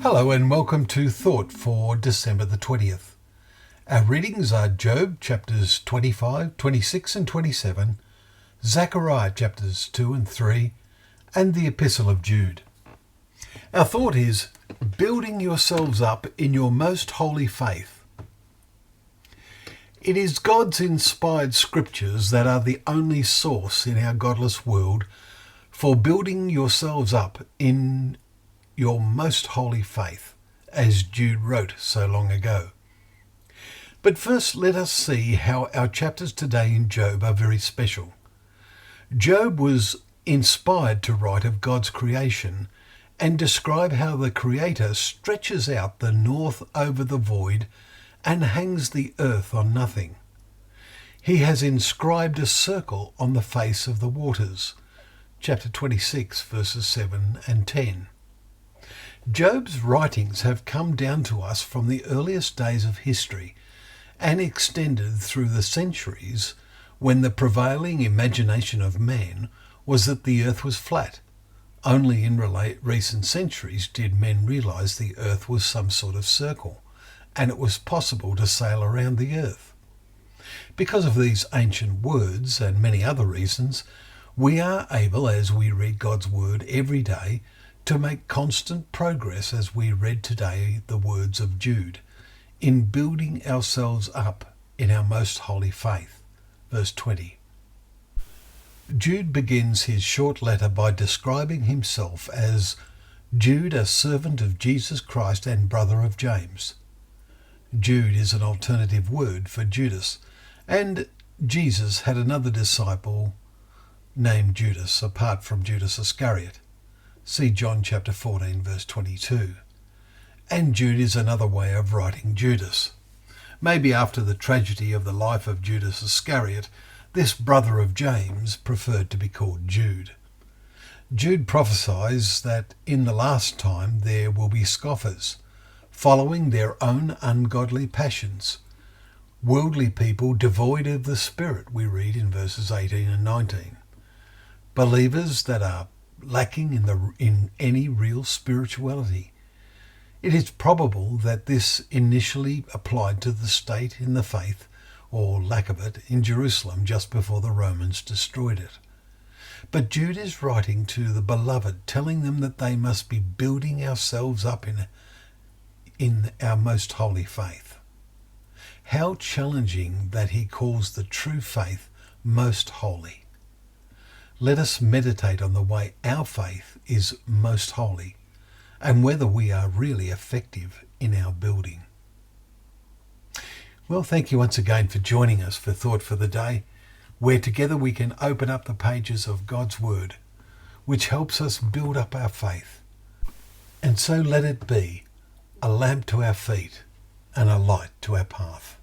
Hello and welcome to Thought for December the 20th. Our readings are Job chapters 25, 26 and 27, Zechariah chapters 2 and 3, and the Epistle of Jude. Our thought is building yourselves up in your most holy faith. It is God's inspired scriptures that are the only source in our godless world for building yourselves up in your most holy faith, as Jude wrote so long ago. But first let us see how our chapters today in Job are very special. Job was inspired to write of God's creation and describe how the Creator stretches out the north over the void and hangs the earth on nothing. He has inscribed a circle on the face of the waters. Chapter 26 verses 7 and 10. Job's writings have come down to us from the earliest days of history and extended through the centuries when the prevailing imagination of man was that the earth was flat. Only in recent centuries did men realise the earth was some sort of circle and it was possible to sail around the earth. Because of these ancient words and many other reasons, we are able, as we read God's word every day, to make constant progress, as we read today the words of Jude, in building ourselves up in our most holy faith. Verse 20. Jude begins his short letter by describing himself as Jude, a servant of Jesus Christ and brother of James. Jude is an alternative word for Judas, and Jesus had another disciple named Judas apart from Judas Iscariot. See John chapter 14 verse 22. And Jude is another way of writing Judas. Maybe after the tragedy of the life of Judas Iscariot, this brother of James preferred to be called Jude. Jude prophesies that in the last time there will be scoffers, following their own ungodly passions. Worldly people devoid of the Spirit, we read in verses 18 and 19. Believers that are lacking in any real spirituality. It is probable that this initially applied to the state in the faith, or lack of it, in Jerusalem just before the Romans destroyed it. But Jude is writing to the beloved, telling them that they must be building ourselves up in our most holy faith. How challenging that he calls the true faith most holy. Let us meditate on the way our faith is most holy and whether we are really effective in our building. Well, thank you once again for joining us for Thought for the Day, where together we can open up the pages of God's Word, which helps us build up our faith. And so let it be a lamp to our feet and a light to our path.